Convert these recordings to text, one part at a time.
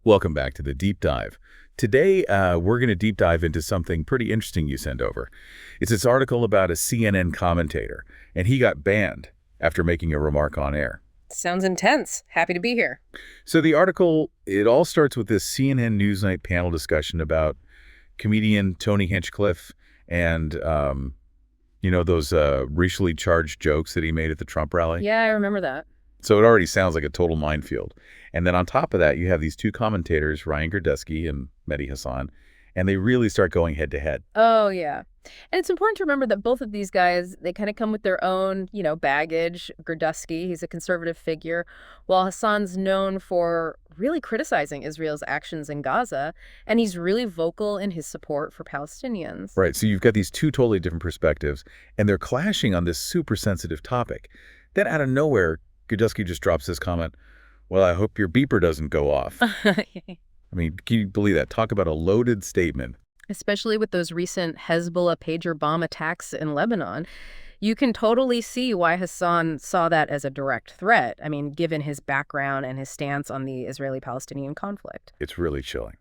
Welcome back to the Deep Dive. Today, we're going to deep dive into something pretty interesting you sent over. It's this article about a CNN commentator, and he got banned after making a remark on air. Sounds intense. Happy to be here. So the article, it all starts with this CNN Newsnight panel discussion about comedian Tony Hinchcliffe and, those racially charged jokes that he made at the Trump rally. Yeah, I remember that. So it already sounds like a total minefield. And then on top of that, you have these two commentators, Ryan Girdusky and Mehdi Hasan, and they really start going head to head. Oh, yeah. And it's important to remember that both of these guys, they kind of come with their own, baggage. Girdusky, he's a conservative figure, while Hassan's known for really criticizing Israel's actions in Gaza, and he's really vocal in his support for Palestinians. Right, so you've got these two totally different perspectives, and they're clashing on this super sensitive topic. Then out of nowhere, Girdusky just drops this comment, "Well, I hope your beeper doesn't go off." I mean, can you believe that? Talk about a loaded statement. Especially with those recent Hezbollah pager bomb attacks in Lebanon. You can totally see why Hassan saw that as a direct threat. I mean, given his background and his stance on the Israeli-Palestinian conflict. It's really chilling.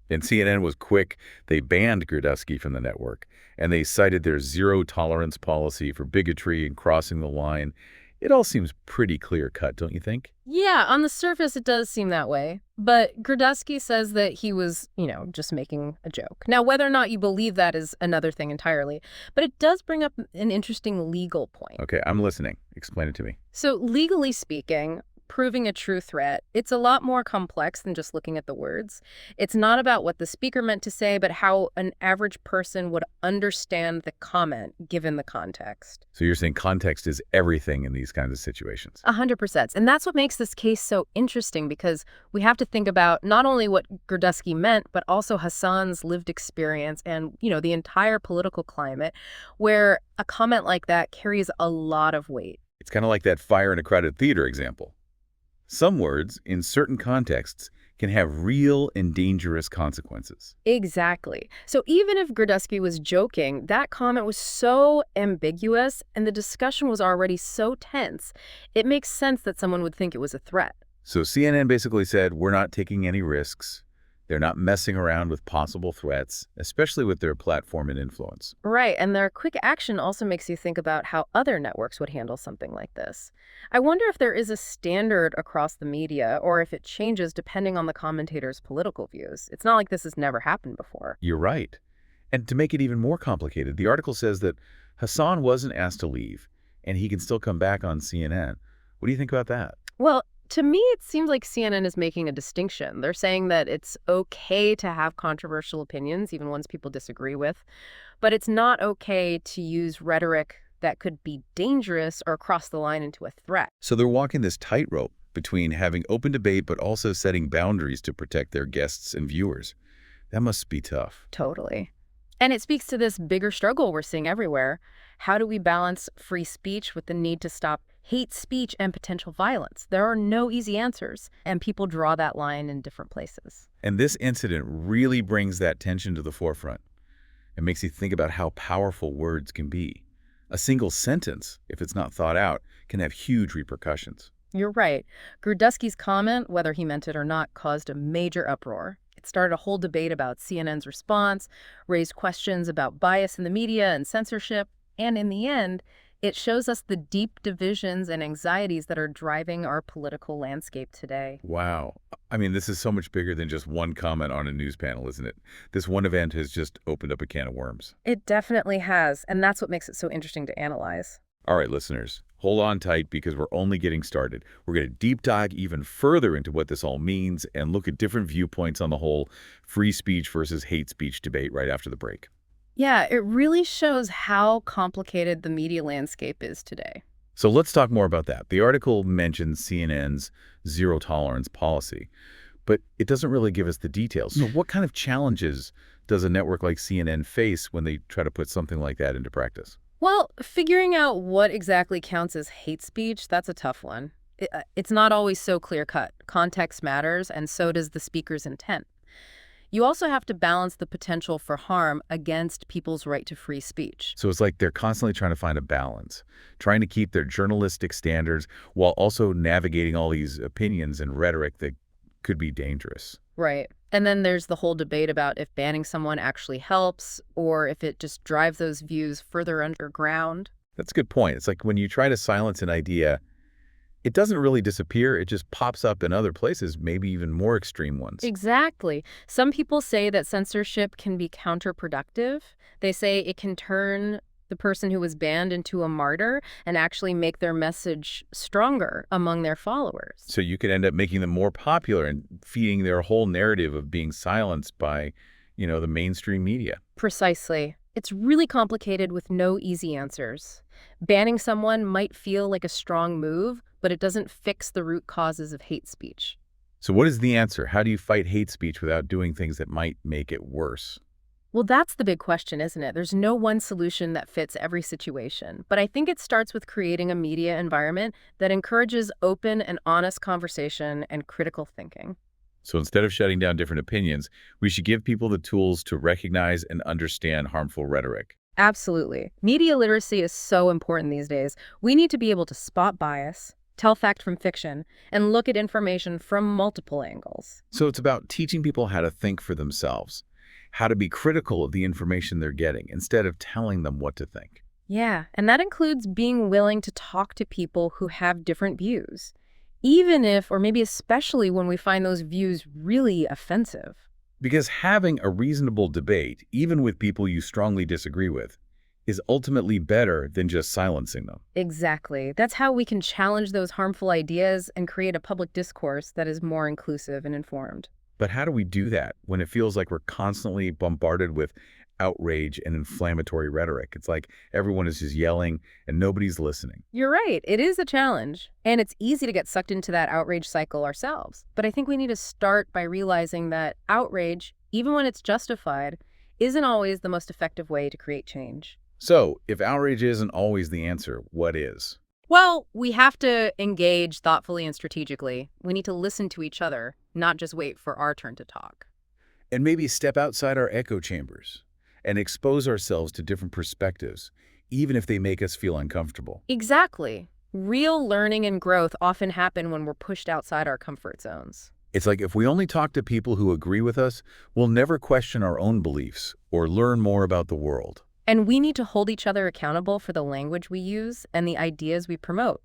And CNN was quick. They banned Girdusky from the network, and they cited their zero-tolerance policy for bigotry and crossing the line. It all seems pretty clear-cut, don't you think? Yeah, on the surface, it does seem that way. But Girdusky says that he was, just making a joke. Now, whether or not you believe that is another thing entirely. But it does bring up an interesting legal point. Okay, I'm listening. Explain it to me. So legally speaking, proving a true threat, it's a lot more complex than just looking at the words. It's not about what the speaker meant to say, but how an average person would understand the comment given the context. So you're saying context is everything in these kinds of situations? 100%. And that's what makes this case so interesting, because we have to think about not only what Girdusky meant, but also Hassan's lived experience and, the entire political climate, where a comment like that carries a lot of weight. It's kind of like that fire in a crowded theater example. Some words, in certain contexts, can have real and dangerous consequences. Exactly. So even if Girdusky was joking, that comment was so ambiguous and the discussion was already so tense, it makes sense that someone would think it was a threat. So CNN basically said, we're not taking any risks. They're not messing around with possible threats, especially with their platform and influence. Right, and their quick action also makes you think about how other networks would handle something like this. I wonder if there is a standard across the media, or if it changes depending on the commentator's political views. It's not like this has never happened before. You're right. And to make it even more complicated, the article says that Hassan wasn't asked to leave, and he can still come back on CNN. What do you think about that? Well, to me, it seems like CNN is making a distinction. They're saying that it's okay to have controversial opinions, even ones people disagree with, but it's not okay to use rhetoric that could be dangerous or cross the line into a threat. So they're walking this tightrope between having open debate but also setting boundaries to protect their guests and viewers. That must be tough. Totally. And it speaks to this bigger struggle we're seeing everywhere. How do we balance free speech with the need to stop hate speech and potential violence? There are no easy answers, and people draw that line in different places. And this incident really brings that tension to the forefront. It makes you think about how powerful words can be. A single sentence, if it's not thought out, can have huge repercussions. You're right. Girdusky's comment, whether he meant it or not, caused a major uproar. It started a whole debate about CNN's response, raised questions about bias in the media and censorship, and in the end, it shows us the deep divisions and anxieties that are driving our political landscape today. Wow. I mean, this is so much bigger than just one comment on a news panel, isn't it? This one event has just opened up a can of worms. It definitely has, and that's what makes it so interesting to analyze. All right, listeners, hold on tight because we're only getting started. We're going to deep dive even further into what this all means and look at different viewpoints on the whole free speech versus hate speech debate right after the break. Yeah, it really shows how complicated the media landscape is today. So let's talk more about that. The article mentions CNN's zero-tolerance policy, but it doesn't really give us the details. So what kind of challenges does a network like CNN face when they try to put something like that into practice? Well, figuring out what exactly counts as hate speech, that's a tough one. It's not always so clear-cut. Context matters, and so does the speaker's intent. You also have to balance the potential for harm against people's right to free speech. So it's like they're constantly trying to find a balance, trying to keep their journalistic standards while also navigating all these opinions and rhetoric that could be dangerous. Right. And then there's the whole debate about if banning someone actually helps or if it just drives those views further underground. That's a good point. It's like when you try to silence an idea, it doesn't really disappear. It just pops up in other places, maybe even more extreme ones. Exactly. Some people say that censorship can be counterproductive. They say it can turn the person who was banned into a martyr and actually make their message stronger among their followers. So you could end up making them more popular and feeding their whole narrative of being silenced by, the mainstream media. Precisely. It's really complicated with no easy answers. Banning someone might feel like a strong move, but it doesn't fix the root causes of hate speech. So what is the answer? How do you fight hate speech without doing things that might make it worse? Well, that's the big question, isn't it? There's no one solution that fits every situation. But I think it starts with creating a media environment that encourages open and honest conversation and critical thinking. So instead of shutting down different opinions, we should give people the tools to recognize and understand harmful rhetoric. Absolutely. Media literacy is so important these days. We need to be able to spot bias, tell fact from fiction, and look at information from multiple angles. So it's about teaching people how to think for themselves, how to be critical of the information they're getting instead of telling them what to think. Yeah, and that includes being willing to talk to people who have different views, even if, or maybe especially when we find those views really offensive. Because having a reasonable debate, even with people you strongly disagree with, is ultimately better than just silencing them. Exactly. That's how we can challenge those harmful ideas and create a public discourse that is more inclusive and informed. But how do we do that when it feels like we're constantly bombarded with outrage and inflammatory rhetoric? It's like everyone is just yelling and nobody's listening. You're right. It is a challenge. And it's easy to get sucked into that outrage cycle ourselves. But I think we need to start by realizing that outrage, even when it's justified, isn't always the most effective way to create change. So, if outrage isn't always the answer, what is? Well, we have to engage thoughtfully and strategically. We need to listen to each other, not just wait for our turn to talk. And maybe step outside our echo chambers and expose ourselves to different perspectives, even if they make us feel uncomfortable. Exactly. Real learning and growth often happen when we're pushed outside our comfort zones. It's like if we only talk to people who agree with us, we'll never question our own beliefs or learn more about the world. And we need to hold each other accountable for the language we use and the ideas we promote.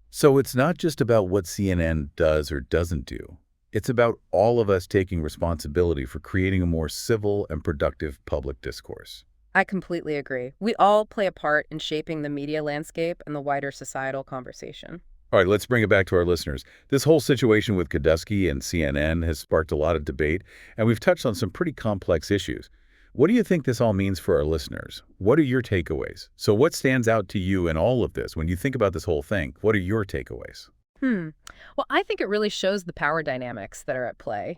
So it's not just about what CNN does or doesn't do. It's about all of us taking responsibility for creating a more civil and productive public discourse. I completely agree. We all play a part in shaping the media landscape and the wider societal conversation. All right, let's bring it back to our listeners. This whole situation with Godusky and CNN has sparked a lot of debate, and we've touched on some pretty complex issues. What do you think this all means for our listeners? What are your takeaways? So what stands out to you in all of this? When you think about this whole thing, what are your takeaways? Well, I think it really shows the power dynamics that are at play,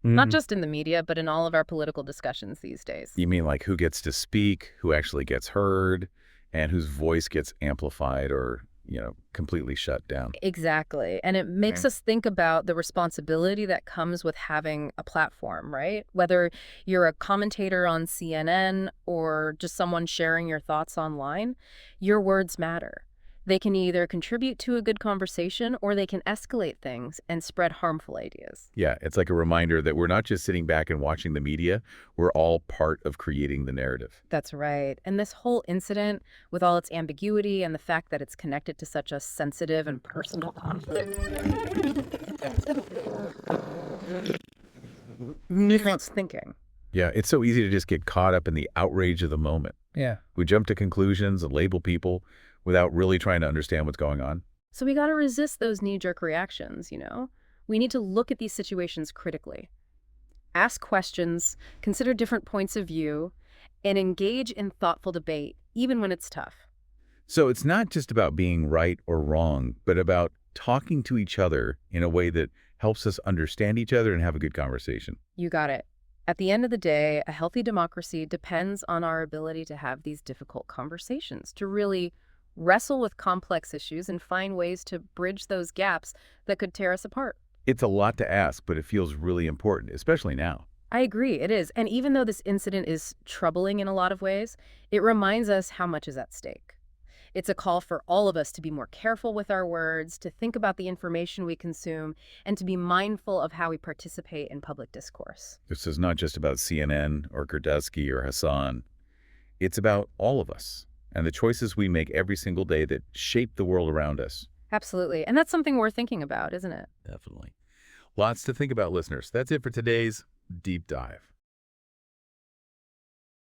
not just in the media, but in all of our political discussions these days. You mean like who gets to speak, who actually gets heard, and whose voice gets amplified or, completely shut down? Exactly. And it makes us think about the responsibility that comes with having a platform, right? Whether you're a commentator on CNN or just someone sharing your thoughts online, your words matter. They can either contribute to a good conversation or they can escalate things and spread harmful ideas. Yeah, it's like a reminder that we're not just sitting back and watching the media. We're all part of creating the narrative. That's right. And this whole incident, with all its ambiguity and the fact that it's connected to such a sensitive and personal conflict, needs thinking. Yeah, it's so easy to just get caught up in the outrage of the moment. Yeah. We jump to conclusions and label people without really trying to understand what's going on. So we got to resist those knee-jerk reactions, We need to look at these situations critically. Ask questions, consider different points of view, and engage in thoughtful debate, even when it's tough. So it's not just about being right or wrong, but about talking to each other in a way that helps us understand each other and have a good conversation. You got it. At the end of the day, a healthy democracy depends on our ability to have these difficult conversations, to really wrestle with complex issues and find ways to bridge those gaps that could tear us apart. It's a lot to ask, but it feels really important, especially now. I agree, it is. And even though this incident is troubling in a lot of ways, it reminds us how much is at stake. It's a call for all of us to be more careful with our words, to think about the information we consume, and to be mindful of how we participate in public discourse. This is not just about CNN or Gurdusky or Hassan. It's about all of us and the choices we make every single day that shape the world around us. Absolutely. And that's something worth thinking about, isn't it? Definitely. Lots to think about, listeners. That's it for today's Deep Dive.